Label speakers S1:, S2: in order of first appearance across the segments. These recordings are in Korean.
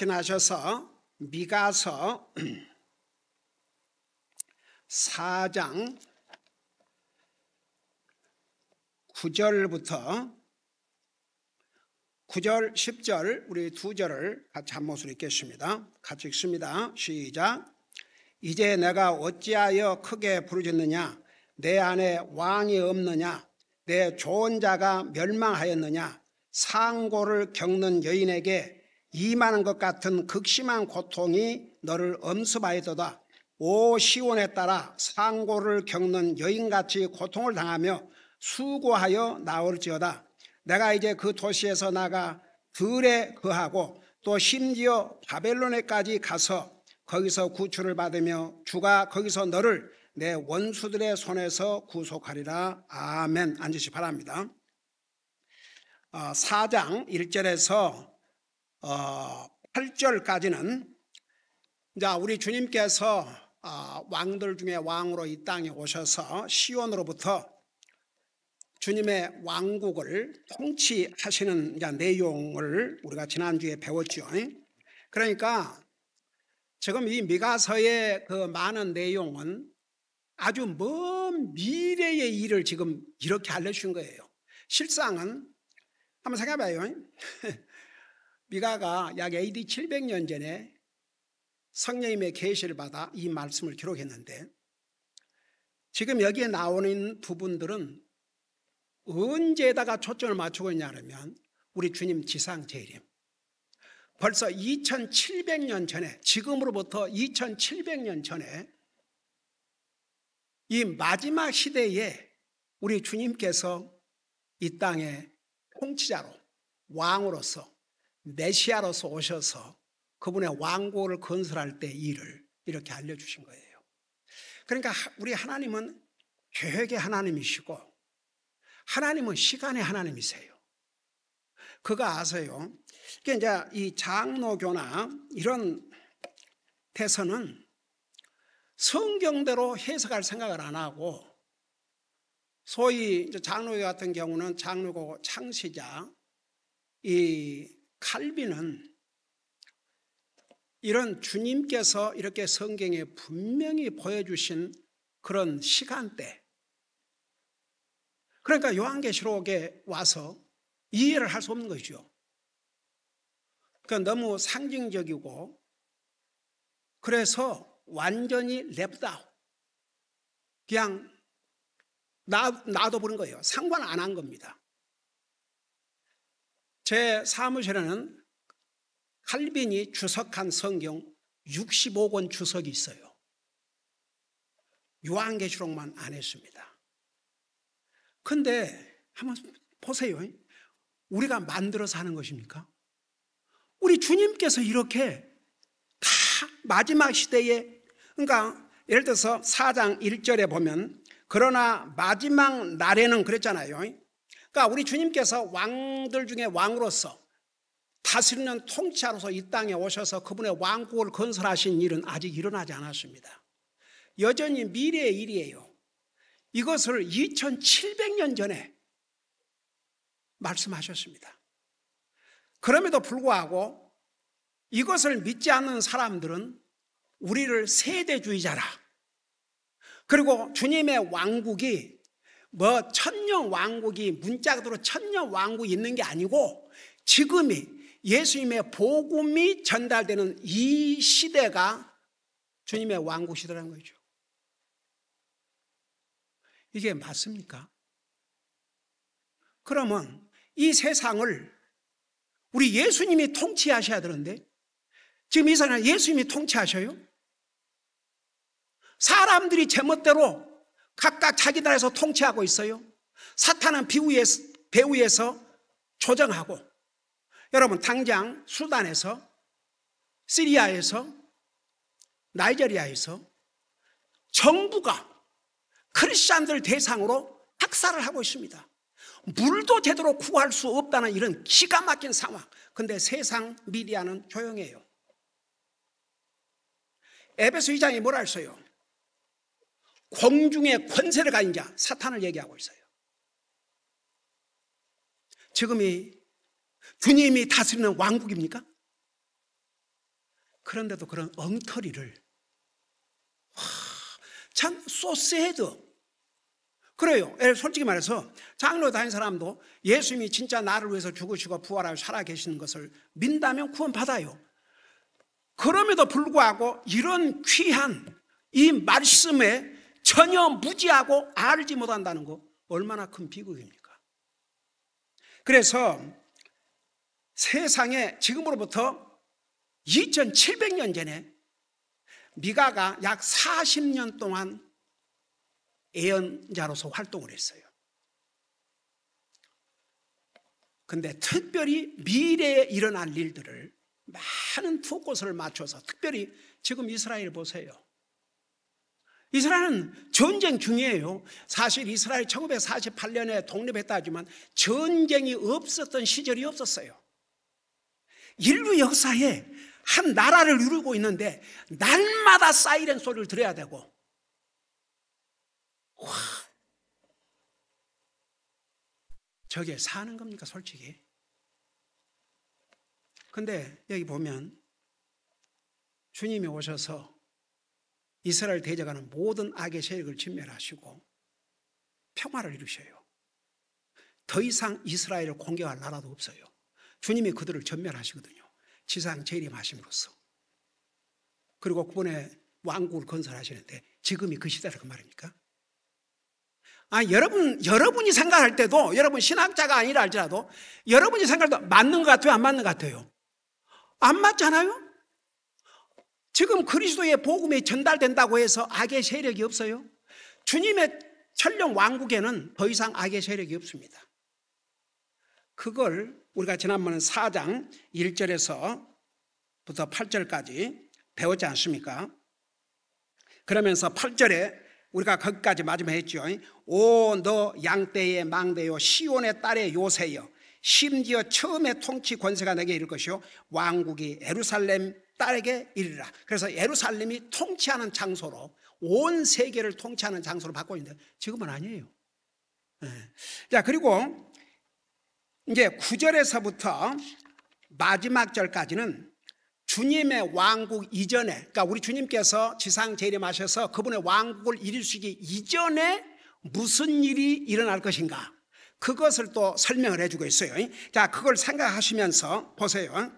S1: 지나셔서 미가서 4장 9절부터 9절, 10절 우리 두 절을 같이 한 목소리 읽겠습니다. 같이 읽습니다. 시작. 이제 내가 어찌하여 크게 부르짖느냐? 내 안에 왕이 없느냐? 내 좋은 자가 멸망하였느냐? 상고를 겪는 여인에게 이만한 것 같은 극심한 고통이 너를 엄습하였도다. 오 시온에 따라 상고를 겪는 여인같이 고통을 당하며 수고하여 나올지어다. 내가 이제 그 도시에서 나가 들에 거하고 또 심지어 바벨론에까지 가서 거기서 구출을 받으며 주가 거기서 너를 내 원수들의 손에서 구속하리라. 아멘. 앉으시 바랍니다. 4장 1절에서 8절까지는 우리 주님께서 왕들 중에 왕으로 이 땅에 오셔서 시온으로부터 주님의 왕국을 통치하시는 내용을 우리가 지난주에 배웠죠. 그러니까 지금 이 미가서의 그 많은 내용은 아주 먼 미래의 일을 지금 이렇게 알려주신 거예요. 실상은 한번 생각해봐요. 미가가 약 AD 700년 전에 성령님의 계시를 받아 이 말씀을 기록했는데 지금 여기에 나오는 부분들은 언제에다가 초점을 맞추고 있냐면 우리 주님 지상 재림. 벌써 2700년 전에, 지금으로부터 2700년 전에 이 마지막 시대에 우리 주님께서 이 땅에 통치자로, 왕으로서, 메시아로서 오셔서 그분의 왕국을 건설할 때 일을 이렇게 알려주신 거예요. 그러니까 우리 하나님은 계획의 하나님이시고 하나님은 시간의 하나님이세요. 그거 아세요? 그러니까 이제 이 장로교나 이런 데서는 성경대로 해석할 생각을 안 하고 소위 이제 장로교 같은 경우는 장로교 창시자 이 칼빈은 이런 주님께서 이렇게 성경에 분명히 보여주신 그런 시간대, 그러니까 요한계시록에 와서 이해를 할 수 없는 거죠. 그러니까 너무 상징적이고 그래서 완전히 랩다운, 그냥 놔둬버린 거예요. 상관 안 한 겁니다. 제 사무실에는 칼빈이 주석한 성경 65권 주석이 있어요. 요한계시록만 안 했습니다. 근데 한번 보세요. 우리가 만들어서 하는 것입니까? 우리 주님께서 이렇게 다 마지막 시대에, 그러니까 예를 들어서 4장 1절에 보면 그러나 마지막 날에는 그랬잖아요. 그러니까 우리 주님께서 왕들 중에 왕으로서 다스리는 통치자로서 이 땅에 오셔서 그분의 왕국을 건설하신 일은 아직 일어나지 않았습니다. 여전히 미래의 일이에요. 이것을 2700년 전에 말씀하셨습니다. 그럼에도 불구하고 이것을 믿지 않는 사람들은 우리를 세대주의자라, 그리고 주님의 왕국이 뭐 천년 왕국이 문자그대로 천년 왕국이 있는 게 아니고 지금이 예수님의 복음이 전달되는 이 시대가 주님의 왕국 시대라는 거죠. 이게 맞습니까? 그러면 이 세상을 우리 예수님이 통치하셔야 되는데 지금 이 세상을 예수님이 통치하셔요? 사람들이 제멋대로 각각 자기 나라에서 통치하고 있어요. 사탄은 배후에서 조정하고, 여러분 당장 수단에서, 시리아에서, 나이지리아에서 정부가 크리스찬들 대상으로 학살을 하고 있습니다. 물도 제대로 구할 수 없다는 이런 기가 막힌 상황. 근데 세상 미디어는 조용해요. 에베소 2장이 뭐라 했어요? 공중의 권세를 가진 자, 사탄을 얘기하고 있어요. 지금이 주님이 다스리는 왕국입니까? 그런데도 그런 엉터리를, 참 소세드. 그래요. 솔직히 말해서 장로 다닌 사람도 예수님이 진짜 나를 위해서 죽으시고 부활하고 살아계시는 것을 믿는다면 구원받아요. 그럼에도 불구하고 이런 귀한 이 말씀에 전혀 무지하고 알지 못한다는 거 얼마나 큰 비극입니까? 그래서 세상에 지금으로부터 2700년 전에 미가가 약 40년 동안 예언자로서 활동을 했어요. 근데 특별히 미래에 일어날 일들을 많은 포커스를 맞춰서, 특별히 지금 이스라엘 보세요. 이스라엘은 전쟁 중이에요. 사실 이스라엘 1948년에 독립했다 하지만 전쟁이 없었던 시절이 없었어요. 인류 역사에 한 나라를 이루고 있는데 날마다 사이렌 소리를 들어야 되고, 와, 저게 사는 겁니까 솔직히? 근데 여기 보면 주님이 오셔서 이스라엘 대적하는 모든 악의 세력을 진멸하시고 평화를 이루셔요. 더 이상 이스라엘을 공격할 나라도 없어요. 주님이 그들을 전멸하시거든요. 지상 재림하심으로써. 그리고 그분의 왕국을 건설하시는데 지금이 그 시대라 그 말입니까? 여러분이 생각할 때도, 여러분 신학자가 아니라 할지라도 여러분이 생각할 때 맞는 것 같아요? 안 맞는 것 같아요? 안 맞잖아요? 지금 그리스도의 복음이 전달된다고 해서 악의 세력이 없어요? 주님의 천령 왕국에는 더 이상 악의 세력이 없습니다. 그걸 우리가 지난번에 4장 1절에서부터 8절까지 배웠지 않습니까? 그러면서 8절에 우리가 거기까지 마지막에 했죠. 오, 너 양떼의 망대요, 시온의 딸의 요새여, 심지어 처음에 통치 권세가 내게 이를 것이요 왕국이 예루살렘 딸에게 이르리라. 그래서 예루살렘이 통치하는 장소로, 온 세계를 통치하는 장소로 바꿔 있는데 지금은 아니에요. 자, 그리고 이제 9절에서부터 마지막 절까지는 주님의 왕국 이전에, 그러니까 우리 주님께서 지상 재림하셔서 그분의 왕국을 이루시기 이전에 무슨 일이 일어날 것인가, 그것을 또 설명을 해주고 있어요. 자, 그걸 생각하시면서 보세요.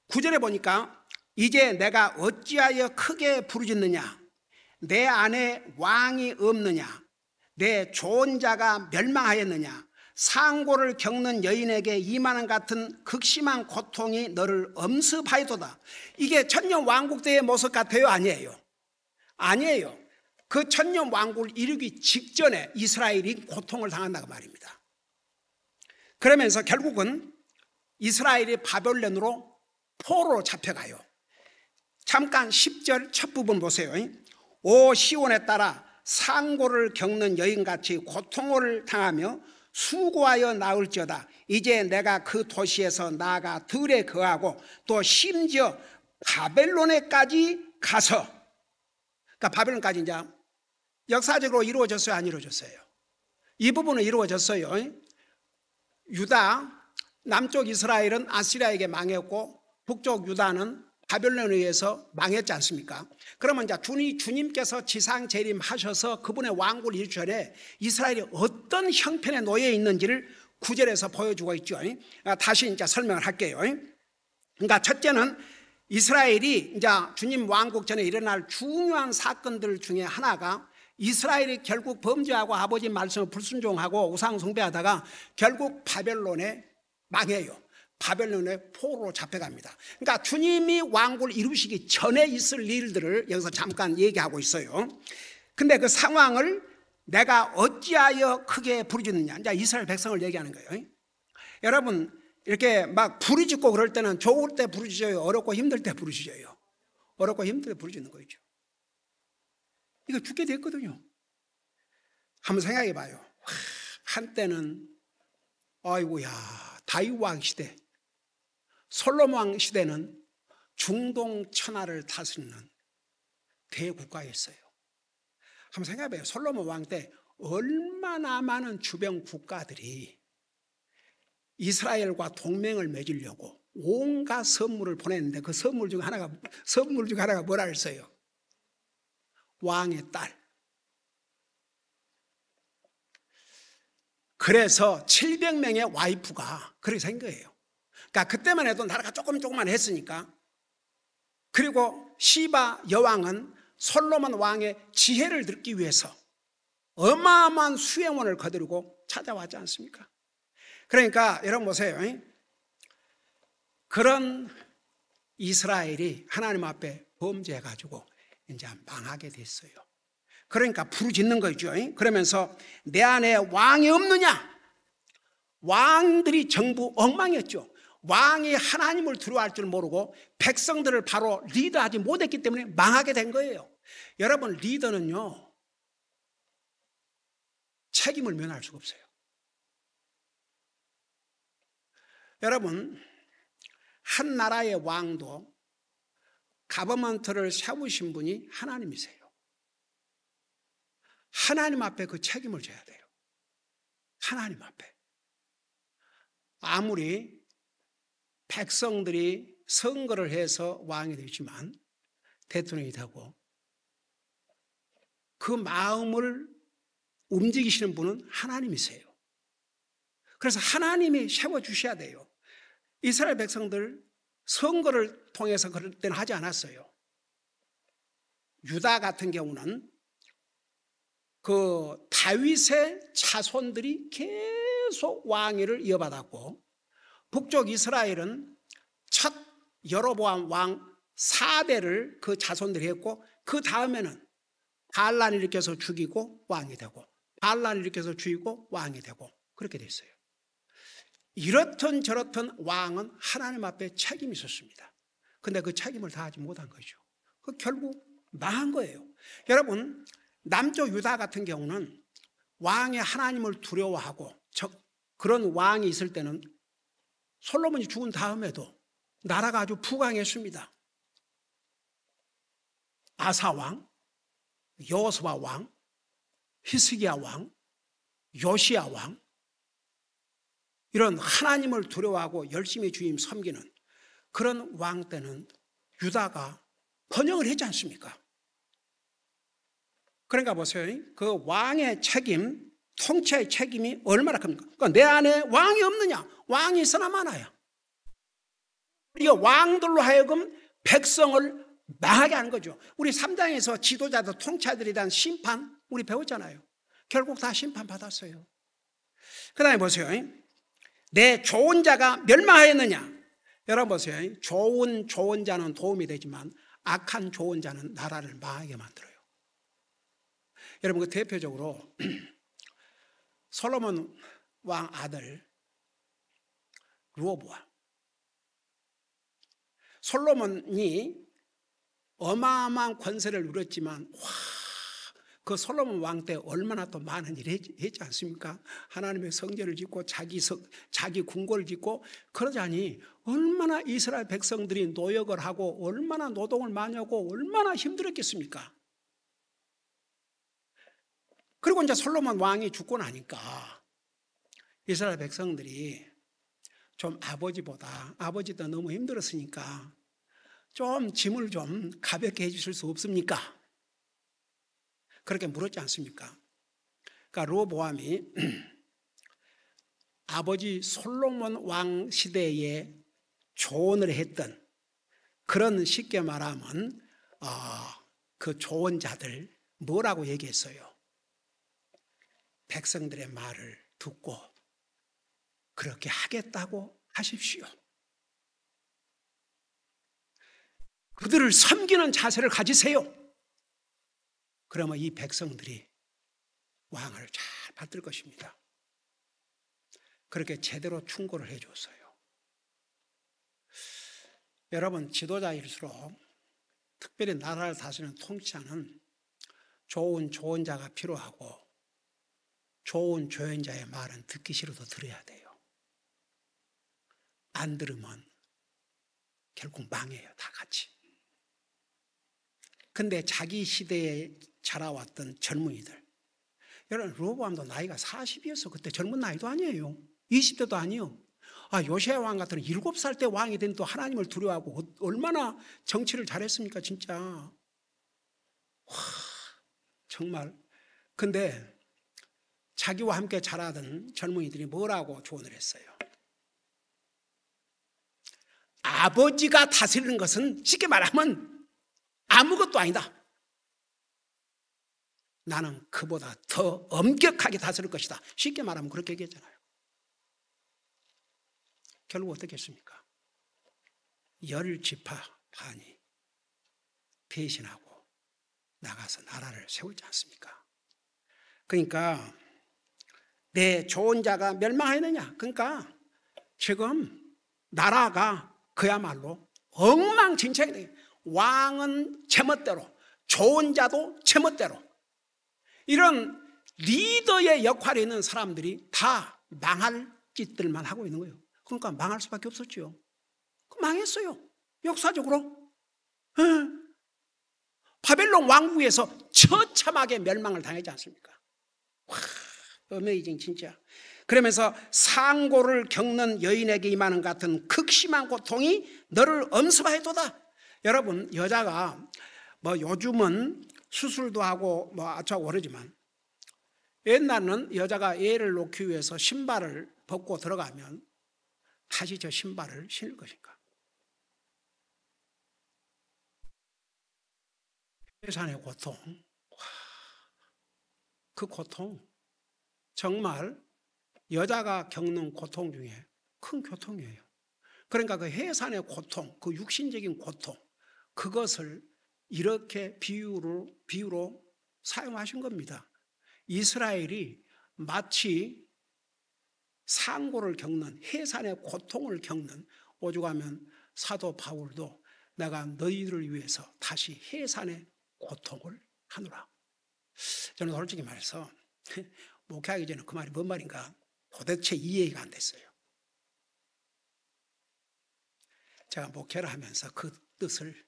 S1: 9절에 보니까 이제 내가 어찌하여 크게 부르짖느냐, 내 안에 왕이 없느냐, 내 좋은 자가 멸망하였느냐, 상고를 겪는 여인에게 이만한 같은 극심한 고통이 너를 엄습하였도다. 이게 천년 왕국 때의 모습 같아요? 아니에요? 아니에요. 그 천년 왕국을 이루기 직전에 이스라엘이 고통을 당한다고 말입니다. 그러면서 결국은 이스라엘이 바벨론으로 포로로 잡혀가요. 잠깐 10절 첫 부분 보세요. 오 시온에 따라 상고를 겪는 여인같이 고통을 당하며 수고하여 나올지어다. 이제 내가 그 도시에서 나아가 들에 거하고 또 심지어 바벨론에까지 가서, 그러니까 바벨론까지 이제 역사적으로 이루어졌어요, 안 이루어졌어요? 이 부분은 이루어졌어요. 유다, 남쪽 이스라엘은 아시리아에게 망했고 북쪽 유다는 바벨론에 의해서 망했지 않습니까? 그러면 이제 주님께서 지상 재림하셔서 그분의 왕국을 이루기 전에 이스라엘이 어떤 형편에 놓여 있는지를 9절에서 보여주고 있죠. 다시 이제 설명을 할게요. 그러니까 첫째는 이스라엘이 이제 주님 왕국 전에 일어날 중요한 사건들 중에 하나가, 이스라엘이 결국 범죄하고 아버지 말씀을 불순종하고 우상 숭배하다가 결국 바벨론에 망해요. 바벨론의 포로로 잡혀갑니다. 그러니까 주님이 왕국을 이루시기 전에 있을 일들을 여기서 잠깐 얘기하고 있어요. 근데 그 상황을 내가 어찌하여 크게 부르짖느냐, 이제 이스라엘 백성을 얘기하는 거예요. 여러분 이렇게 막 부르짖고 그럴 때는 좋을 때 부르짖어요? 어렵고 힘들 때 부르짖어요? 어렵고 힘들 때 부르짖는 거죠. 이거 죽게 됐거든요. 한번 생각해 봐요. 한때는 아이고야 다윗 왕 시대, 솔로몬 왕 시대는 중동 천하를 다스리는 대국가였어요. 한번 생각해 봐요. 솔로몬 왕 때 얼마나 많은 주변 국가들이 이스라엘과 동맹을 맺으려고 온갖 선물을 보냈는데 그 선물 중 하나가 뭐라 했어요? 왕의 딸. 그래서 700명의 와이프가 그렇게 생 거예요. 그러니까 그때만 해도 나라가 조금만 했으니까. 그리고 시바 여왕은 솔로몬 왕의 지혜를 듣기 위해서 어마어마한 수행원을 거두고 찾아왔지 않습니까? 그러니까 여러분 보세요. 그런 이스라엘이 하나님 앞에 범죄해가지고 이제 망하게 됐어요. 그러니까 부르짖는 거죠. 그러면서 내 안에 왕이 없느냐? 왕들이 전부 엉망이었죠. 왕이 하나님을 두려워할 줄 모르고 백성들을 바로 리더하지 못했기 때문에 망하게 된 거예요. 여러분, 리더는요, 책임을 면할 수가 없어요. 여러분, 한 나라의 왕도 가버먼트를 세우신 분이 하나님이세요. 하나님 앞에 그 책임을 져야 돼요. 하나님 앞에. 아무리 백성들이 선거를 해서 왕이 되지만 대통령이 되고 그 마음을 움직이시는 분은 하나님이세요. 그래서 하나님이 세워주셔야 돼요. 이스라엘 백성들 선거를 통해서 그럴 때는 하지 않았어요. 유다 같은 경우는 그 다윗의 자손들이 계속 왕위를 이어받았고, 북쪽 이스라엘은 첫 여로보암 왕 4대를 그 자손들이 했고, 그 다음에는 바알란을 일으켜서 죽이고 왕이 되고, 바알란을 일으켜서 죽이고 왕이 되고, 그렇게 됐어요. 이렇든 저렇든 왕은 하나님 앞에 책임이 있었습니다. 근데 그 책임을 다하지 못한 거죠. 그 결국 망한 거예요. 여러분, 남쪽 유다 같은 경우는 왕이 하나님을 두려워하고 그런 왕이 있을 때는 솔로몬이 죽은 다음에도 나라가 아주 부강했습니다. 아사 왕, 여호수아 왕, 히스기야 왕, 요시야 왕, 이런 하나님을 두려워하고 열심히 주님 섬기는 그런 왕 때는 유다가 번영을 했지 않습니까? 그러니까 보세요. 그 왕의 책임, 통치의 책임이 얼마나 큽니까? 그러니까 내 안에 왕이 없느냐? 왕이 있으나 마나야. 우리가 왕들로 하여금 백성을 망하게 하는 거죠. 우리 3장에서 지도자들, 통치자들에 대한 심판 우리 배웠잖아요. 결국 다 심판받았어요. 그 다음에 보세요. 내 좋은 자가 멸망하였느냐? 여러분 보세요. 좋은 자는 도움이 되지만 악한 좋은 자는 나라를 망하게 만들어요. 여러분, 그 대표적으로 솔로몬 왕 아들 르호보암. 솔로몬이 어마어마한 권세를 누렸지만 그 솔로몬 왕 때 얼마나 또 많은 일을 했지 않습니까? 하나님의 성전을 짓고 자기 궁궐을 짓고 그러자니 얼마나 이스라엘 백성들이 노역을 하고 얼마나 노동을 많이 하고 얼마나 힘들었겠습니까? 그리고 이제 솔로몬 왕이 죽고 나니까 이스라엘 백성들이 좀 아버지도 너무 힘들었으니까 좀 짐을 좀 가볍게 해주실 수 없습니까? 그렇게 물었지 않습니까? 그러니까 르호보암이 아버지 솔로몬 왕 시대에 조언을 했던 그런, 쉽게 말하면 그 조언 자들 뭐라고 얘기했어요? 백성들의 말을 듣고 그렇게 하겠다고 하십시오. 그들을 섬기는 자세를 가지세요. 그러면 이 백성들이 왕을 잘 받들 것입니다. 그렇게 제대로 충고를 해줬어요. 여러분, 지도자일수록 특별히 나라를 다스리는 통치자는 좋은 자가 필요하고 좋은 조언자의 말은 듣기 싫어도 들어야 돼요. 안 들으면 결국 망해요, 다 같이. 근데 자기 시대에 자라왔던 젊은이들, 여러분 르호보암도 나이가 40이었어. 그때 젊은 나이도 아니에요. 20대도 아니에요. 요시야 왕 같은 7살 때 왕이 된 또 하나님을 두려워하고 얼마나 정치를 잘했습니까 진짜. 와, 정말. 근데 자기와 함께 자라던 젊은이들이 뭐라고 조언을 했어요? 아버지가 다스리는 것은 쉽게 말하면 아무것도 아니다. 나는 그보다 더 엄격하게 다스릴 것이다. 쉽게 말하면 그렇게 얘기했잖아요. 결국 어떻게 했습니까? 10지파 반이 배신하고 나가서 나라를 세우지 않습니까? 그러니까 내 좋은 자가 멸망하였느냐? 그러니까 지금 나라가 그야말로 엉망진창이 돼. 왕은 제멋대로, 좋은 자도 제멋대로. 이런 리더의 역할에 있는 사람들이 다 망할 짓들만 하고 있는 거예요. 그러니까 망할 수밖에 없었죠. 망했어요. 역사적으로. 바벨론 왕국에서 처참하게 멸망을 당하지 않습니까? 와, 어메이징 진짜. 그러면서 상고를 겪는 여인에게 임하는 같은 극심한 고통이 너를 엄습하였도다. 여러분, 여자가 뭐 요즘은 수술도 하고 뭐 아차고 그러지만 옛날에는 여자가 애를 놓기 위해서 신발을 벗고 들어가면 다시 저 신발을 신을 것인가? 해산의 고통, 그 고통 정말 여자가 겪는 고통 중에 큰 고통이에요. 그러니까 그 해산의 고통, 그 육신적인 고통, 그것을 이렇게 비유로 사용하신 겁니다. 이스라엘이 마치 상고를 겪는, 해산의 고통을 겪는, 오죽하면 사도 바울도 내가 너희들을 위해서 다시 해산의 고통을 하노라. 저는 솔직히 말해서 목회하기 전에 그 말이 뭔 말인가 도대체 이해가 안 됐어요. 제가 목회를 하면서 그 뜻을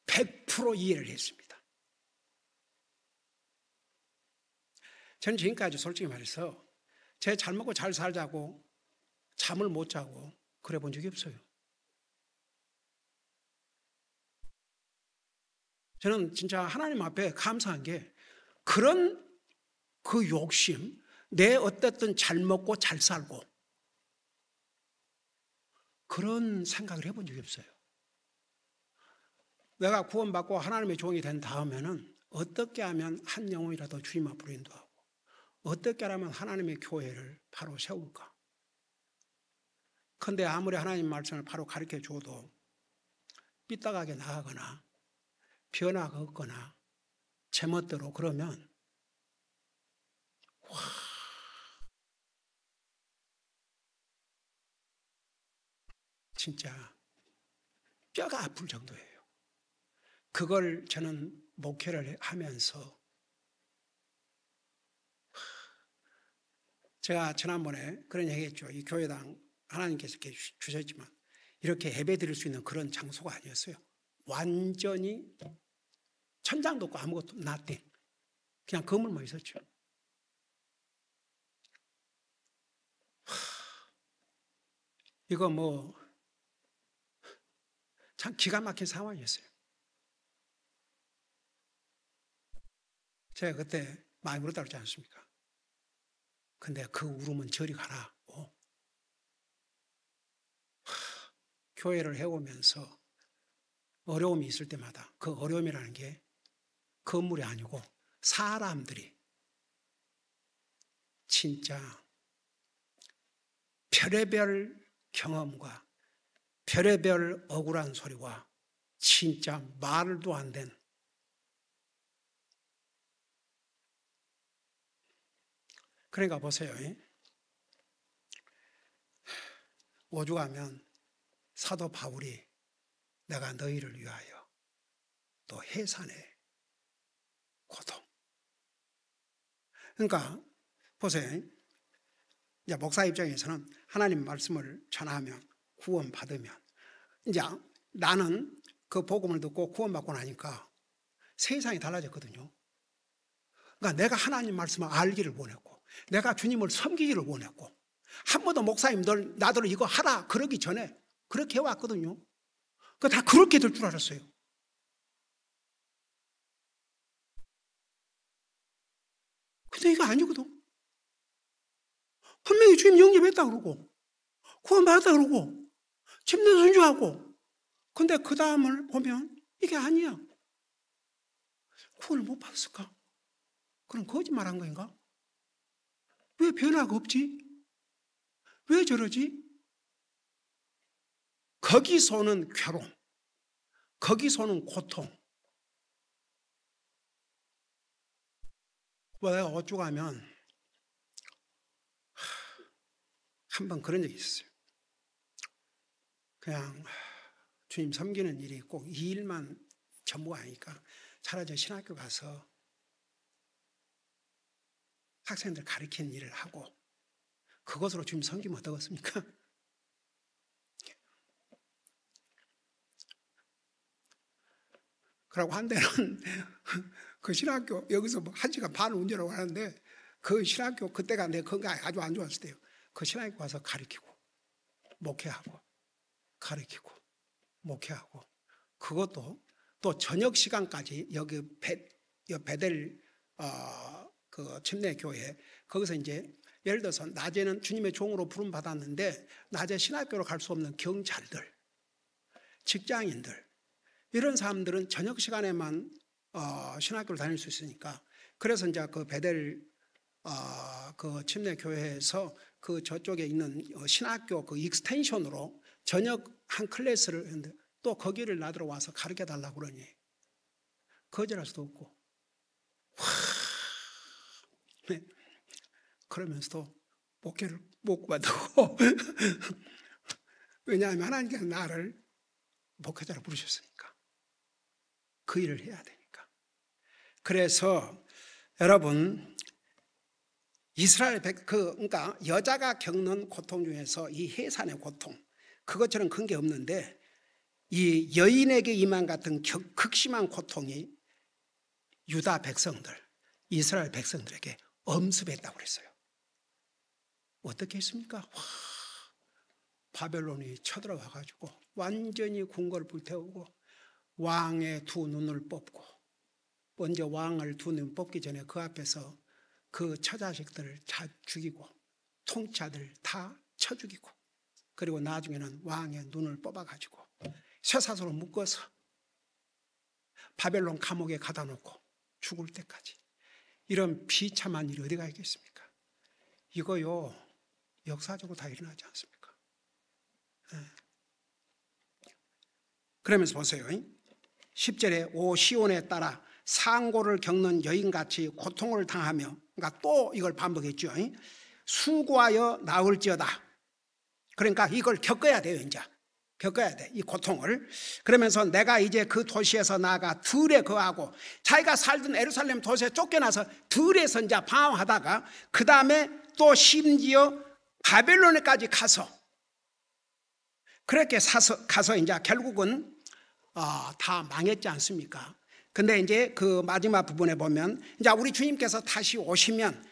S1: 100% 이해를 했습니다. 저는 지금까지 솔직히 말해서 제 잘 먹고 잘 살자고 잠을 못 자고 그래 본 적이 없어요. 저는 진짜 하나님 앞에 감사한 게 그런 그 욕심, 내 어쨌든 잘 먹고 잘 살고 그런 생각을 해본 적이 없어요. 내가 구원받고 하나님의 종이 된 다음에는 어떻게 하면 한 영혼이라도 주님 앞으로 인도하고 어떻게 하면 하나님의 교회를 바로 세울까? 그런데 아무리 하나님 말씀을 바로 가르쳐 줘도 삐딱하게 나가거나 변화가 없거나 제멋대로 그러면 와, 진짜 뼈가 아플 정도예요. 그걸 저는 목회를 하면서 제가 지난번에 그런 얘기했죠. 이 교회당 하나님께서 이렇게 주셨지만 이렇게 예배 드릴 수 있는 그런 장소가 아니었어요. 완전히 천장도 없고 아무것도 nothing. 그냥 건물만 있었죠. 이거 뭐 참 기가 막힌 상황이었어요. 제가 그때 많이 울었다고 그러지 않습니까? 근데 그 울음은 저리 가라고. 교회를 해오면서 어려움이 있을 때마다 그 어려움이라는 게 건물이 아니고 사람들이 진짜 별의별 경험과 별의별 억울한 소리와 진짜 말도 안 된 그러니까 보세요. 오죽하면 사도 바울이 내가 너희를 위하여 또 해산의 고통. 그러니까 보세요. 이제 목사 입장에서는 하나님 말씀을 전하면 구원받으면 이제 나는 그 복음을 듣고 구원받고 나니까 세상이 달라졌거든요. 그러니까 내가 하나님 말씀을 알기를 원했고 내가 주님을 섬기기를 원했고 한 번도 목사님들 나더러 이거 하라 그러기 전에 그렇게 해왔거든요. 다 그렇게 될 줄 알았어요. 근데 이거 아니거든. 분명히 주님 영접했다 그러고 구원받았다 그러고 침례 선주하고, 근데 그 다음을 보면 이게 아니야. 구원을 못 받았을까? 그럼 거짓말한 거인가? 왜 변화가 없지? 왜 저러지? 거기서는 괴로움, 거기서는 고통. 내가 어쩌고 하면 한번 그런 적이 있었어요. 그냥 주님 섬기는 일이 꼭 이 일만 전부가 아니니까 차라리 저 신학교 가서 학생들 가르치는 일을 하고 그것으로 주님 섬기면 어떻겠습니까? 그러고 한때는 그 신학교 여기서 뭐 1시간 반 운전하고 하는데 그 신학교 그때가 내 건강이 아주 안 좋았을 때요. 그 신학교 가서 가르치고 목회하고 가르치고 목회하고, 그것도 또 저녁 시간까지 여기 베델 그 침례교회 거기서 이제 예를 들어서 낮에는 주님의 종으로 부름 받았는데 낮에 신학교로 갈 수 없는 경찰들, 직장인들, 이런 사람들은 저녁 시간에만 신학교를 다닐 수 있으니까, 그래서 이제 그 베델 그 침례교회에서 그 저쪽에 있는 신학교 그 익스텐션으로 저녁 한 클래스를 했는데 또 거기를 나들어 와서 가르쳐 달라고 그러니 거절할 수도 없고, 와, 네. 그러면서도 목회를 못 받고 왜냐하면 하나님께서 나를 목회자로 부르셨으니까 그 일을 해야 되니까. 그래서 여러분, 이스라엘 그러니까 여자가 겪는 고통 중에서 이 해산의 고통, 그것처럼 큰 게 없는데 이 여인에게 임한 같은 극심한 고통이 유다 백성들, 이스라엘 백성들에게 엄습했다고 그랬어요. 어떻게 했습니까? 와, 바벨론이 쳐들어와 가지고 완전히 궁궐을 불태우고 왕의 두 눈을 뽑고, 먼저 왕을 두 눈 뽑기 전에 그 앞에서 그 처자식들을 다 죽이고 통치자들 다 쳐 죽이고, 그리고 나중에는 왕의 눈을 뽑아 가지고 쇠사슬로 묶어서 바벨론 감옥에 가다 놓고 죽을 때까지, 이런 비참한 일이 어디가 있겠습니까? 이거요 역사적으로 다 일어나지 않습니까? 그러면서 보세요. 10절에 오 시온에 따라 상고를 겪는 여인같이 고통을 당하며, 그러니까 또 이걸 반복했죠. 수고하여 나올지어다. 그러니까 이걸 겪어야 돼요. 이제 겪어야 돼, 이 고통을. 그러면서 내가 이제 그 도시에서 나가 들에 거하고, 자기가 살던 예루살렘 도시에 쫓겨나서 들에서 이제 방황하다가 그 다음에 또 심지어 바벨론에까지 가서 그렇게 가서 이제 결국은 다 망했지 않습니까? 근데 이제 그 마지막 부분에 보면 이제 우리 주님께서 다시 오시면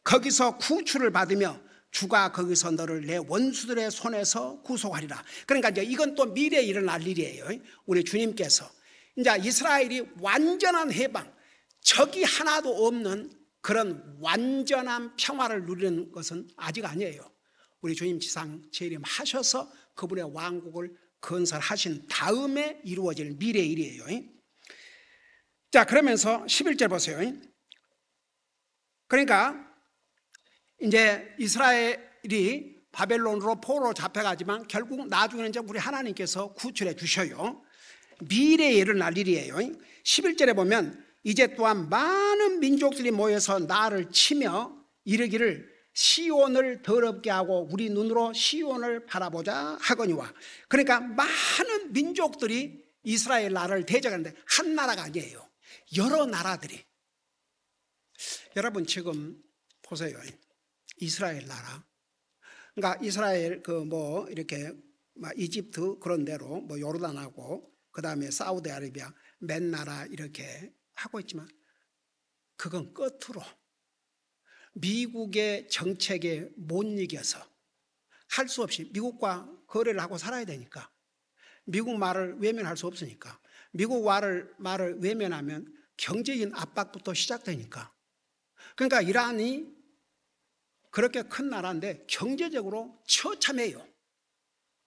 S1: 거기서 구출을 받으며 주가 거기서 너를 내 원수들의 손에서 구속하리라. 그러니까 이제 이건 또 미래에 일어날 일이에요. 우리 주님께서 이제 이스라엘이 완전한 해방, 적이 하나도 없는 그런 완전한 평화를 누리는 것은 아직 아니에요. 우리 주님 지상 재림하셔서 그분의 왕국을 건설하신 다음에 이루어질 미래의 일이에요. 자, 그러면서 11절 보세요. 그러니까 이제 이스라엘이 바벨론으로 포로로 잡혀가지만 결국 나중에는 이제 우리 하나님께서 구출해 주셔요. 미래에 일어날 일이에요. 11절에 보면 이제 또한 많은 민족들이 모여서 나를 치며 이르기를 시온을 더럽게 하고 우리 눈으로 시온을 바라보자 하거니와. 그러니까 많은 민족들이 이스라엘 나라를 대적하는데 한 나라가 아니에요. 여러 나라들이. 여러분 지금 보세요. 이스라엘 나라, 그러니까 이스라엘 그 뭐 이렇게 이집트 그런 데로 뭐 요르단하고 그 다음에 사우디아라비아 맨 나라 이렇게 하고 있지만 그건 끝으로 미국의 정책에 못 이겨서 할 수 없이 미국과 거래를 하고 살아야 되니까, 미국 말을 외면할 수 없으니까, 미국 말을 외면하면 경제적인 압박부터 시작되니까. 그러니까 이란이 그렇게 큰 나라인데 경제적으로 처참해요.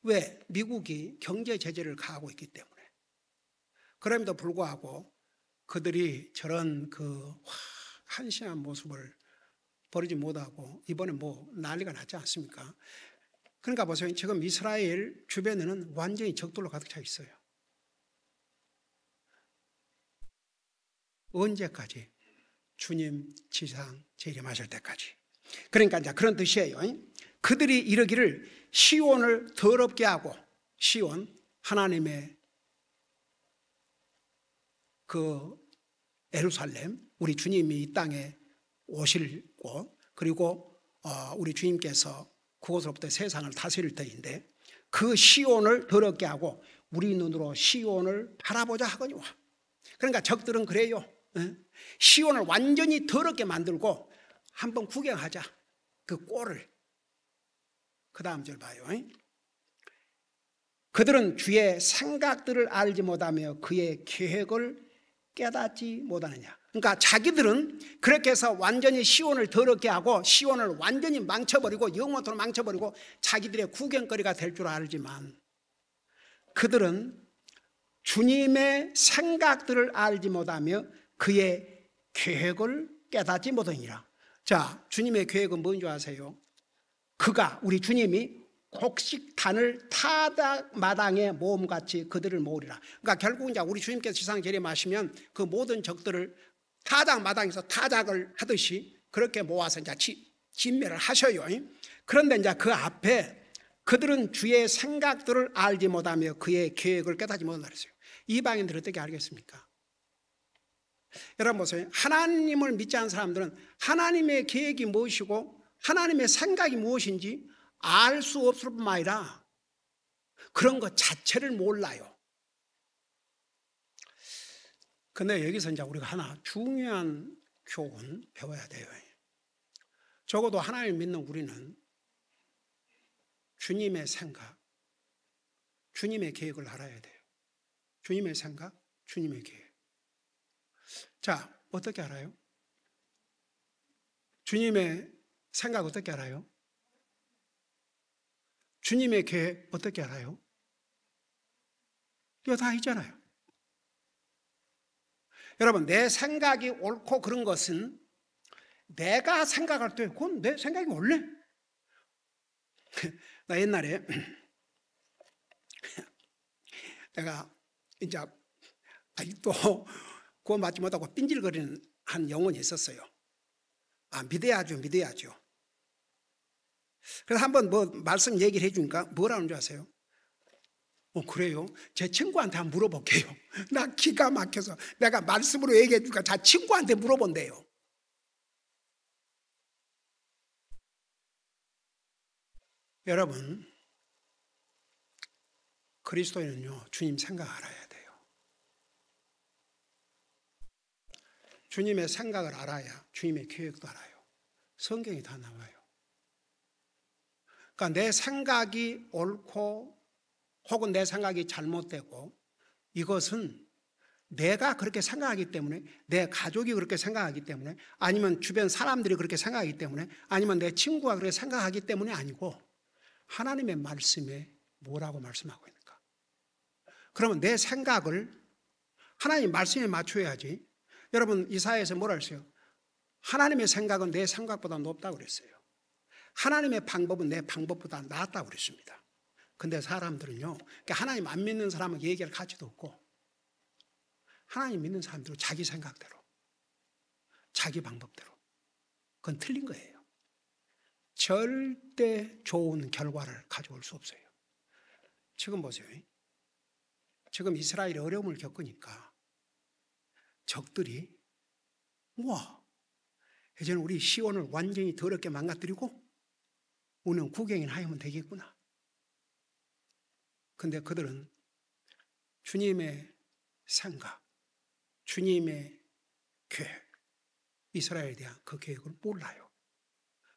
S1: 왜? 미국이 경제 제재를 가하고 있기 때문에. 그럼에도 불구하고 그들이 저런 그 한심한 모습을 버리지 못하고 이번에 뭐 난리가 났지 않습니까? 그러니까 보세요. 지금 이스라엘 주변에는 완전히 적들로 가득 차 있어요. 언제까지? 주님 지상 재림하실 때까지. 그러니까 이제 그런 뜻이에요. 그들이 이르기를 시온을 더럽게 하고, 시온 하나님의 그 예루살렘, 우리 주님이 이 땅에 오실 곳, 그리고 우리 주님께서 그곳으로부터 세상을 다스릴 터인데 그 시온을 더럽게 하고 우리 눈으로 시온을 바라보자 하거니와. 그러니까 적들은 그래요. 시온을 완전히 더럽게 만들고 한번 구경하자. 그 꼴을. 그 다음 절 봐요. 그들은 주의 생각들을 알지 못하며 그의 계획을 깨닫지 못하느냐. 그러니까 자기들은 그렇게 해서 완전히 시온을 더럽게 하고 시온을 완전히 망쳐버리고 영원토록 망쳐버리고 자기들의 구경거리가 될 줄 알지만 그들은 주님의 생각들을 알지 못하며 그의 계획을 깨닫지 못하니라. 자, 주님의 계획은 뭔지 아세요? 그가, 우리 주님이 곡식단을 타작마당에 모음같이 그들을 모으리라. 그러니까 결국 이제 우리 주님께서 지상 재림하시면 그 모든 적들을 타작마당에서 타작을 하듯이 그렇게 모아서 이제 진멸을 하셔요. 그런데 이제 그 앞에 그들은 주의 생각들을 알지 못하며 그의 계획을 깨닫지 못한다 그랬어요. 이방인들은 어떻게 알겠습니까? 여러분 보세요. 하나님을 믿지 않는 사람들은 하나님의 계획이 무엇이고 하나님의 생각이 무엇인지 알 수 없을 뿐만 아니라 그런 것 자체를 몰라요. 근데 여기서 이제 우리가 하나 중요한 교훈 배워야 돼요. 적어도 하나님을 믿는 우리는 주님의 생각, 주님의 계획을 알아야 돼요. 주님의 생각, 주님의 계획. 자, 어떻게 알아요? 주님의 생각 어떻게 알아요? 주님의 계획 어떻게 알아요? 이거 다 있잖아요. 여러분, 내 생각이 옳고 그런 것은 내가 생각할 때 그건 내 생각이 원래. 나 옛날에 내가 이제 아직도 구원 받지 못하고 삔질거리는 한 영혼이 있었어요. 아, 믿어야죠, 믿어야죠. 그래서 한번 뭐 말씀 얘기를 해주니까 뭐라는 줄 아세요? 그래요? 제 친구한테 한번 물어볼게요. 나 기가 막혀서 내가 말씀으로 얘기해 주니까 자 친구한테 물어본대요. 여러분, 그리스도인은요 주님 생각 알아야 돼요. 주님의 생각을 알아야 주님의 계획도 알아요. 성경이 다 나와요. 그러니까 내 생각이 옳고 혹은 내 생각이 잘못되고 이것은 내가 그렇게 생각하기 때문에 내 가족이 그렇게 생각하기 때문에 아니면 주변 사람들이 그렇게 생각하기 때문에 아니면 내 친구가 그렇게 생각하기 때문에 아니고 하나님의 말씀에 뭐라고 말씀하고 있는가? 그러면 내 생각을 하나님 말씀에 맞춰야지. 여러분 이사야에서 뭐라 했어요? 하나님의 생각은 내 생각보다 높다고 그랬어요. 하나님의 방법은 내 방법보다 낫다고 그랬습니다. 근데 사람들은요 그러니까 하나님 안 믿는 사람은 얘기할 가치도 없고 하나님 믿는 사람들은 자기 생각대로 자기 방법대로 그건 틀린 거예요. 절대 좋은 결과를 가져올 수 없어요. 지금 보세요. 지금 이스라엘이 어려움을 겪으니까 적들이 우와 이제는 우리 시온을 완전히 더럽게 망가뜨리고 우리는 구경이나 하면 되겠구나. 근데 그들은 주님의 생각, 주님의 계획, 이스라엘에 대한 그 계획을 몰라요.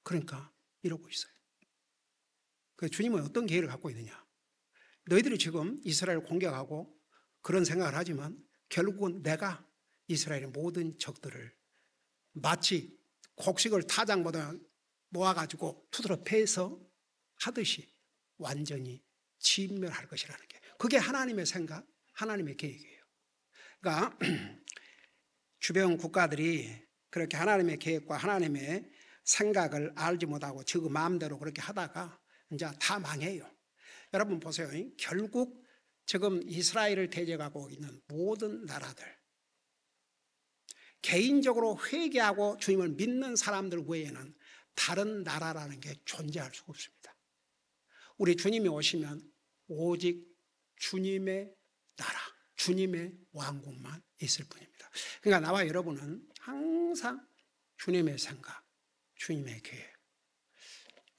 S1: 그러니까 이러고 있어요. 그 주님은 어떤 계획을 갖고 있느냐? 너희들이 지금 이스라엘을 공격하고 그런 생각을 하지만 결국은 내가 이스라엘의 모든 적들을 마치 곡식을 타작마다 모아가지고 투드러 패서 하듯이 완전히 진멸할 것이라는 게, 그게 하나님의 생각, 하나님의 계획이에요. 그러니까 주변 국가들이 그렇게 하나님의 계획과 하나님의 생각을 알지 못하고 지 마음대로 그렇게 하다가 이제 다 망해요. 여러분 보세요. 결국 지금 이스라엘을 대적하고 있는 모든 나라들, 개인적으로 회개하고 주님을 믿는 사람들 외에는 다른 나라라는 게 존재할 수가 없습니다. 우리 주님이 오시면 오직 주님의 나라, 주님의 왕국만 있을 뿐입니다. 그러니까 나와 여러분은 항상 주님의 생각, 주님의 계획.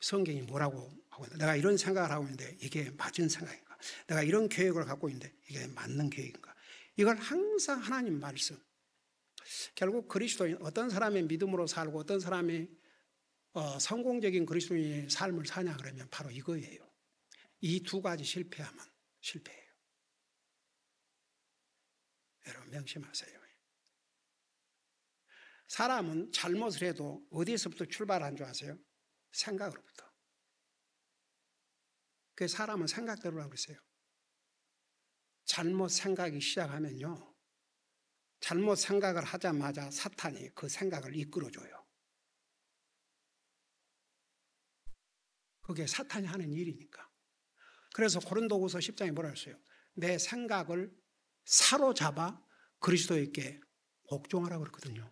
S1: 성경이 뭐라고 하고 있나? 내가 이런 생각을 하고 있는데 이게 맞은 생각인가? 내가 이런 계획을 갖고 있는데 이게 맞는 계획인가? 이걸 항상 하나님 말씀. 결국 그리스도인, 어떤 사람의 믿음으로 살고 어떤 사람이 성공적인 그리스도인의 삶을 사냐 그러면 바로 이거예요. 이 두 가지 실패하면 실패해요. 여러분 명심하세요. 사람은 잘못을 해도 어디서부터 출발한 줄 아세요? 생각으로부터. 그 사람은 생각대로라고 그랬어요. 잘못 생각이 시작하면요, 잘못 생각을 하자마자 사탄이 그 생각을 이끌어줘요. 그게 사탄이 하는 일이니까. 그래서 고린도후서 10장에 뭐라 했어요? 내 생각을 사로잡아 그리스도에게 복종하라고 그랬거든요.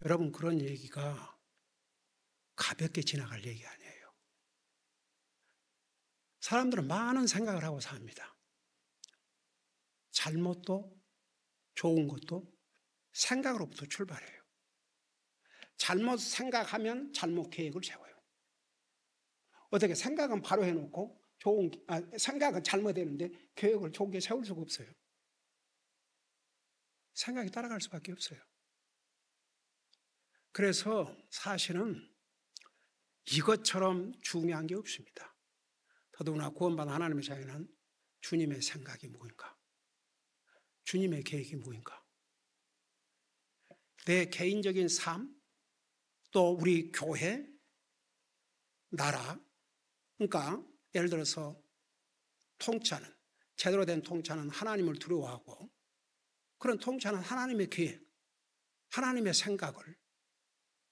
S1: 여러분, 그런 얘기가 가볍게 지나갈 얘기 아니에요. 사람들은 많은 생각을 하고 삽니다. 잘못도 좋은 것도 생각으로부터 출발해요. 잘못 생각하면 잘못 계획을 세워요. 어떻게 생각은 바로 해놓고 생각은 잘못했는데 계획을 좋게 세울 수가 없어요. 생각이 따라갈 수밖에 없어요. 그래서 사실은 이것처럼 중요한 게 없습니다. 더더구나 구원받은 하나님의 자녀는 주님의 생각이 무엇인가? 주님의 계획이 무엇인가? 내 개인적인 삶, 또 우리 교회, 나라, 그러니까 예를 들어서 통치하는, 제대로 된 통치하는 하나님을 두려워하고 그런 통치하는 하나님의 계획, 하나님의 생각을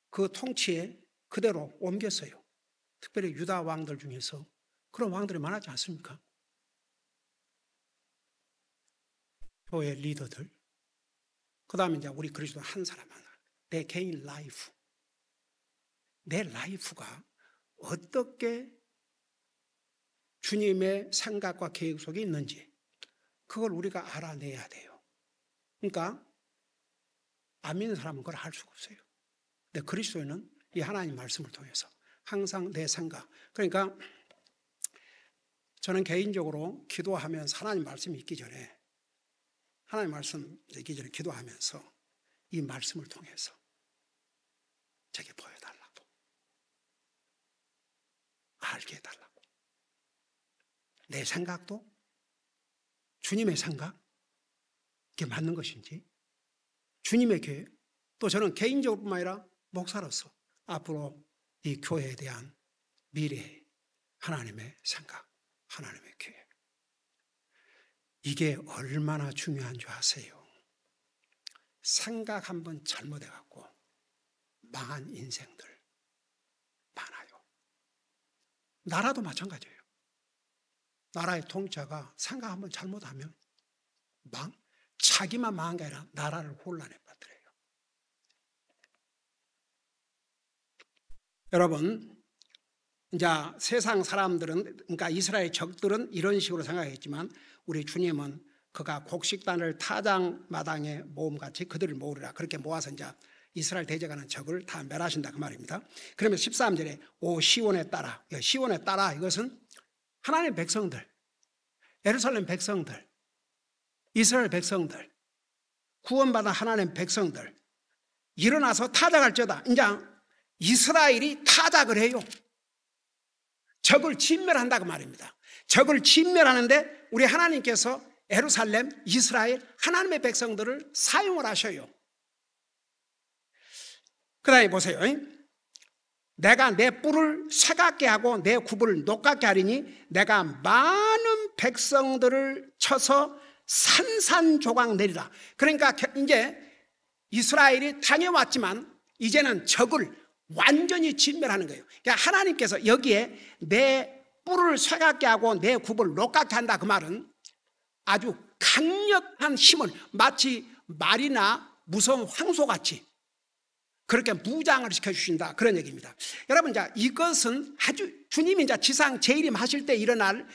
S1: 그 통치에 그대로 옮겼어요. 특별히 유다 왕들 중에서 그런 왕들이 많았지 않습니까? 교회 리더들, 그 다음에 이제 우리 그리스도 한 사람 하나, 내 개인 라이프, 내 라이프가 어떻게 주님의 생각과 계획 속에 있는지 그걸 우리가 알아내야 돼요. 그러니까 안 믿는 사람은 그걸 알 수가 없어요. 근데 그리스도인은 이 하나님 말씀을 통해서 항상 내 생각, 그러니까 저는 개인적으로 기도하면서 하나님 말씀이 있기 전에 하나님 말씀 있기 전에 기도하면서 이 말씀을 통해서 제게 보여달라고, 알게 해달라고, 내 생각도 주님의 생각, 이게 맞는 것인지, 주님의 계획, 또 저는 개인적으로뿐만 아니라 목사로서 앞으로 이 교회에 대한 미래, 하나님의 생각, 하나님의 계획, 이게 얼마나 중요한 줄 아세요? 생각 한번 잘못해갖고 망한 인생들 많아요. 나라도 마찬가지예요. 나라의 통치자가 생각 한번 잘못하면 자기만 망한 게 아니라 나라를 혼란에 빠뜨려요. 여러분, 이제 세상 사람들은, 그러니까 이스라엘 적들은 이런 식으로 생각했지만 우리 주님은 그가 곡식단을 타작마당에 모음같이 그들을 모으리라, 그렇게 모아서 이제 이스라엘 대적하는 적을 다 멸하신다 그 말입니다. 그러면 13절에 오 시온에 따라, 시온에 따라, 이것은 하나님의 백성들, 예루살렘 백성들, 이스라엘 백성들, 구원받은 하나님 백성들 일어나서 타작할지어다. 이제 이스라엘이 타작을 해요. 적을 진멸한다 그 말입니다. 적을 진멸하는데 우리 하나님께서 예루살렘, 이스라엘, 하나님의 백성들을 사용을 하셔요. 그 다음에 보세요. 내가 내 뿔을 쇠같게 하고 내 굽을 녹같게 하리니 내가 많은 백성들을 쳐서 산산조각 내리라. 그러니까 이제 이스라엘이 당해왔지만 이제는 적을 완전히 진멸하는 거예요. 그러니까 하나님께서 여기에 내 뿔을 쇠같게 하고 내 굽을 녹같게 한다 그 말은 아주 강력한 힘을 마치 말이나 무서운 황소같이 그렇게 무장을 시켜주신다 그런 얘기입니다. 여러분, 이것은 아주 주님이 지상 재림하실 하실 때 일어날,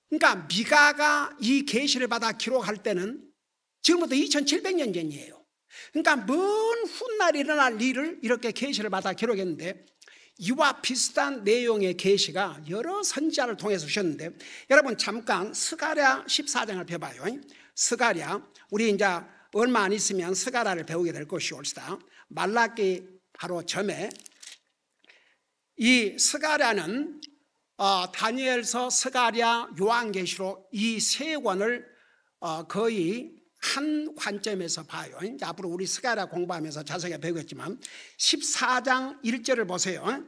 S1: 그러니까 미가가 이 계시를 받아 기록할 때는 지금부터 2700년 전이에요. 그러니까 먼 훗날 일어날 일을 이렇게 계시를 받아 기록했는데 이와 비슷한 내용의 계시가 여러 선지자를 통해서 주셨는데 여러분 잠깐 스가랴 14장을 펴봐요. 스가랴, 우리 이제 얼마 안 있으면 스가랴를 배우게 될 것이올시다. 말라기 바로 전에 이 스가랴는 다니엘서, 스가랴, 요한계시록 이 세 권을 거의 한 관점에서 봐요. 이제 앞으로 우리 스가랴 공부하면서 자세하게 배우겠지만 14장 1절을 보세요.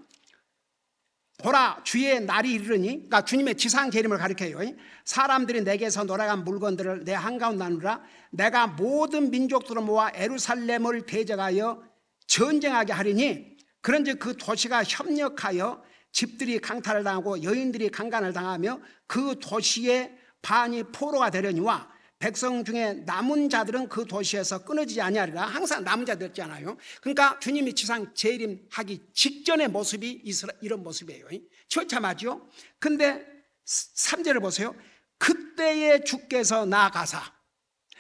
S1: 보라, 주의 날이 이르니, 그러니까 주님의 지상 재림을 가리켜요. 사람들이 내게서 놀아간 물건들을 내 한가운데 나누라. 내가 모든 민족들을 모아 예루살렘을 대적하여 전쟁하게 하리니 그런즉 그 도시가 협력하여 집들이 강탈을 당하고 여인들이 강간을 당하며 그 도시의 반이 포로가 되려니와 백성 중에 남은 자들은 그 도시에서 끊어지지 아니하리라. 항상 남은 자들 있잖아요. 그러니까 주님이 지상 재림하기 직전의 모습이 이런 모습이에요. 처참하죠. 근데 3절을 보세요. 그때에 주께서 나아가사,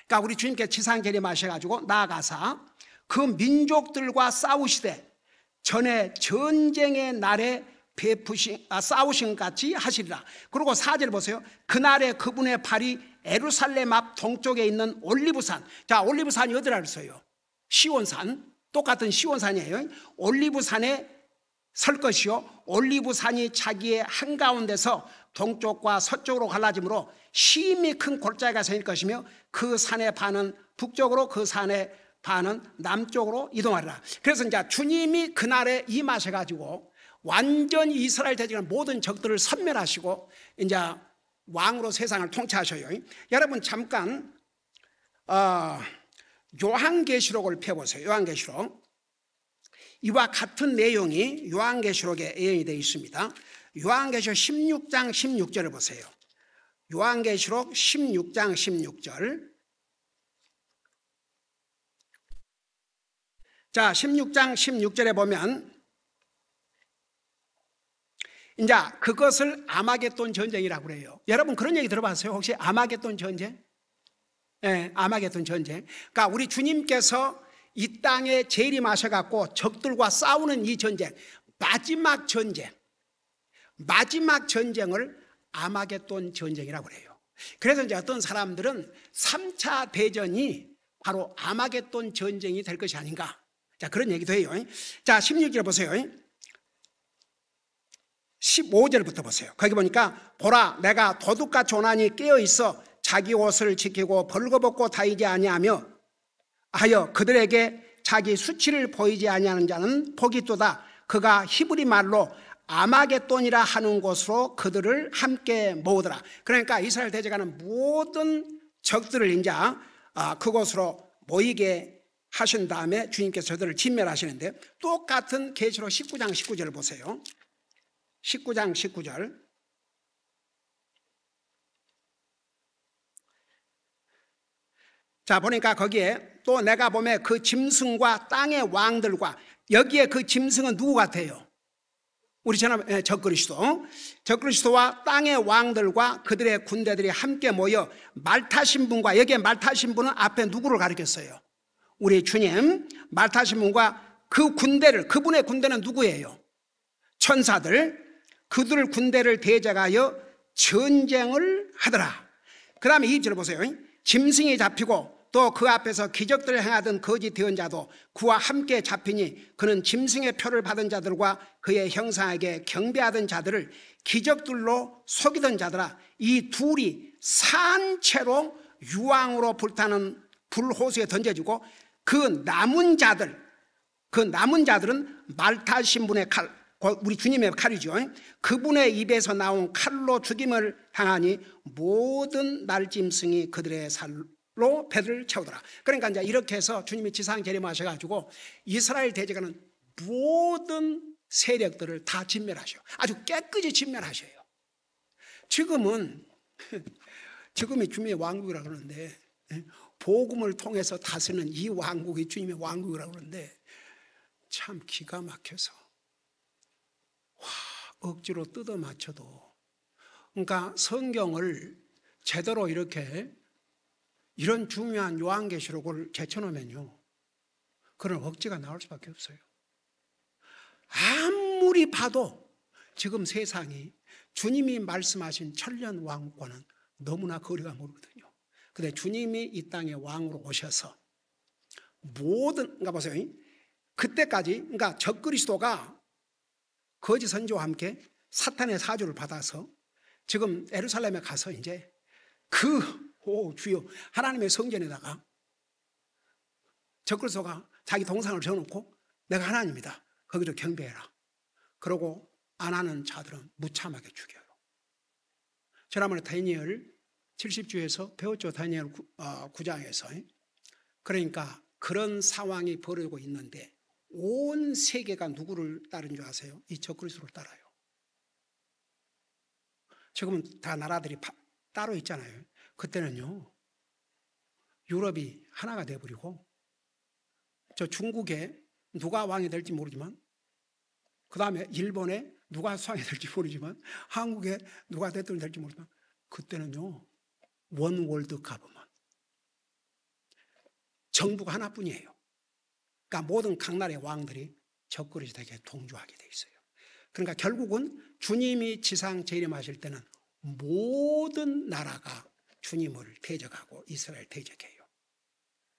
S1: 그러니까 우리 주님께 지상 재림하셔가지고 나아가사 그 민족들과 싸우시되 전에 전쟁의 날에 싸우신 같이 하시리라. 그리고 4절 보세요. 그날에 그분의 발이 예루살렘 앞 동쪽에 있는 올리브산. 자, 올리브산이 어디라 그랬어요? 시온산. 똑같은 시온산이에요. 올리브산에 설 것이요 올리브산이 자기의 한가운데서 동쪽과 서쪽으로 갈라지므로 심히 큰 골짜기가 생길 것이며 그 산의 반은 북쪽으로 그 산의 반은 남쪽으로 이동하리라. 그래서 이제 주님이 그날에 임하셔가지고 완전히 이스라엘 대적한 모든 적들을 섬멸하시고 이제 왕으로 세상을 통치하셔요. 여러분 잠깐 요한계시록을 펴보세요. 요한계시록. 이와 같은 내용이 요한계시록에 예언이 되어 있습니다. 요한계시록 16장 16절을 보세요. 요한계시록 16장 16절. 자, 16장 16절에 보면 이제 그것을 아마겟돈 전쟁이라고 그래요. 여러분 그런 얘기 들어봤어요? 혹시 아마겟돈 전쟁? 네, 아마겟돈 전쟁. 그러니까 우리 주님께서 이 땅에 재림하셔갖고 적들과 싸우는 이 전쟁, 마지막 전쟁을 아마겟돈 전쟁이라고 그래요. 그래서 이제 어떤 사람들은 3차 대전이 바로 아마겟돈 전쟁이 될 것이 아닌가. 자, 그런 얘기도 해요. 자, 16절 보세요. 15절부터 보세요. 거기 보니까 보라, 내가 도둑같이 오나니 깨어있어 자기 옷을 지키고 벌거벗고 다니지 아니하며 하여 그들에게 자기 수치를 보이지 아니하는 자는 복이 있도다. 그가 히브리 말로 아마겟돈이라 하는 곳으로 그들을 함께 모으더라. 그러니까 이스라엘 대적하는 모든 적들을 이제 그곳으로 모이게 하신 다음에 주님께서 저들을 진멸하시는데 똑같은 계시록 19장 19절을 보세요. 19장 19절. 자, 보니까 거기에 또 내가 보면 그 짐승과 땅의 왕들과, 여기에 그 짐승은 누구 같아요? 우리 적그리스도와 땅의 왕들과 그들의 군대들이 함께 모여 말 타신 분과, 여기에 말 타신 분은 앞에 누구를 가리켰어요? 우리 주님. 말 타신 분과 그 군대를, 그분의 군대는 누구예요? 천사들. 그들 군대를 대적하여 전쟁을 하더라. 그 다음에 2절을 보세요. 짐승이 잡히고 또 그 앞에서 기적들을 행하던 거짓 대언자도 그와 함께 잡히니 그는 짐승의 표를 받은 자들과 그의 형상에게 경배하던 자들을 기적들로 속이던 자들아, 이 둘이 산채로 유황으로 불타는 불호수에 던져지고 그 남은 자들은 말타 신분의 칼, 우리 주님의 칼이죠. 그분의 입에서 나온 칼로 죽임을 당하니 모든 날짐승이 그들의 살로 배를 채우더라. 그러니까 이제 이렇게 해서 주님이 지상 재림하셔가지고 이스라엘 대적하는 모든 세력들을 다 진멸하셔. 아주 깨끗이 진멸하셔요. 지금이 주님의 왕국이라고 그러는데, 복음을 통해서 다스리는 이 왕국이 주님의 왕국이라고 그러는데, 참 기가 막혀서 억지로 뜯어 맞춰도, 그러니까 성경을 제대로 이렇게 이런 중요한 요한계시록을 제쳐놓으면요, 그런 억지가 나올 수밖에 없어요. 아무리 봐도 지금 세상이 주님이 말씀하신 천년 왕국과는 너무나 거리가 멀거든요. 근데 주님이 이 땅에 왕으로 오셔서 그러니까 보세요. 그때까지, 그러니까 적그리스도가 거짓 선지와 함께 사탄의 사주를 받아서 지금 예루살렘에 가서 이제 주여, 하나님의 성전에다가 적그리스도가 자기 동상을 세워놓고 내가 하나님이다, 거기를 경배해라. 그러고 안 하는 자들은 무참하게 죽여요. 지난번에 다니엘 70주에서 배웠죠. 다니엘 9장에서. 그러니까 그런 상황이 벌어지고 있는데 온 세계가 누구를 따른 줄 아세요? 이 적그리스도를 따라요. 지금은 다 나라들이 따로 있잖아요. 그때는요, 유럽이 하나가 돼버리고, 저 중국에 누가 왕이 될지 모르지만, 그 다음에 일본에 누가 수상이 될지 모르지만, 한국에 누가 대통령이 될지 모르지만, 그때는요, 원 월드 가버먼, 정부가 하나뿐이에요. 그러니까 모든 각 나라의 왕들이 적그리스도에게 동조하게 돼 있어요. 그러니까 결국은 주님이 지상 재림하실 때는 모든 나라가 주님을 대적하고 이스라엘 대적해요.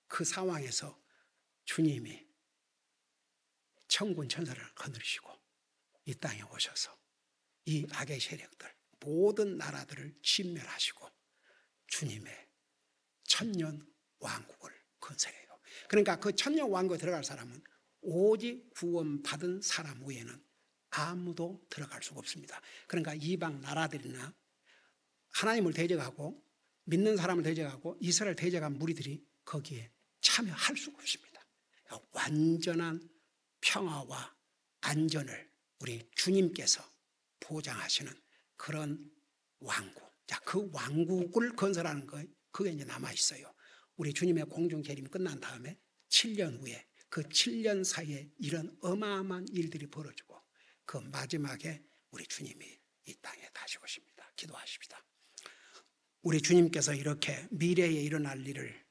S1: 그 상황에서 주님이 천군 천사를 거느리시고 이 땅에 오셔서 이 악의 세력들, 모든 나라들을 진멸하시고 주님의 천년 왕국을 건설해요. 그러니까 그 천년 왕국에 들어갈 사람은 오직 구원받은 사람 외에는 아무도 들어갈 수가 없습니다. 그러니까 이방 나라들이나 하나님을 대적하고 믿는 사람을 대적하고 이스라엘 대적한 무리들이 거기에 참여할 수가 없습니다. 완전한 평화와 안전을 우리 주님께서 보장하시는 그런 왕국. 자, 그 왕국을 건설하는 거, 그게 이제 남아있어요. 우리 주님의 공중 재림이 끝난 다음에 7년 후에 그 7년 사이에 이런 어마어마한 일들이 벌어지고 그 마지막에 우리 주님이 이 땅에 다시 오십니다. 기도하십시다. 우리 주님께서 이렇게 미래에 일어날 일을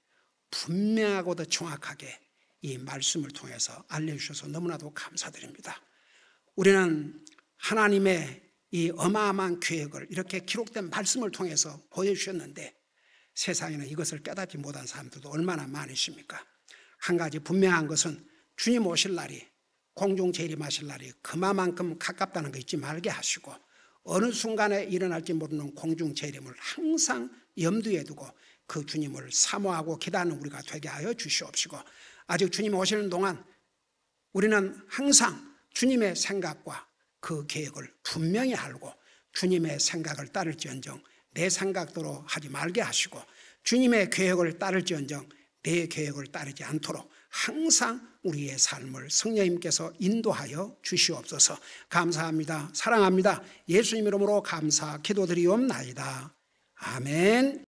S1: 분명하고도 정확하게 이 말씀을 통해서 알려주셔서 너무나도 감사드립니다. 우리는 하나님의 이 어마어마한 계획을 이렇게 기록된 말씀을 통해서 보여주셨는데 세상에는 이것을 깨닫지 못한 사람들도 얼마나 많으십니까? 한 가지 분명한 것은 주님 오실 날이, 공중 재림하실 날이 그만큼 가깝다는 거 잊지 말게 하시고 어느 순간에 일어날지 모르는 공중 재림을 항상 염두에 두고 그 주님을 사모하고 기다리는 우리가 되게 하여 주시옵시고, 아직 주님 오시는 동안 우리는 항상 주님의 생각과 그 계획을 분명히 알고 주님의 생각을 따를지언정 내 생각대로 하지 말게 하시고 주님의 계획을 따를지언정 내 계획을 따르지 않도록 항상 우리의 삶을 성령님께서 인도하여 주시옵소서. 감사합니다. 사랑합니다. 예수님 이름으로 감사 기도드리옵나이다. 아멘.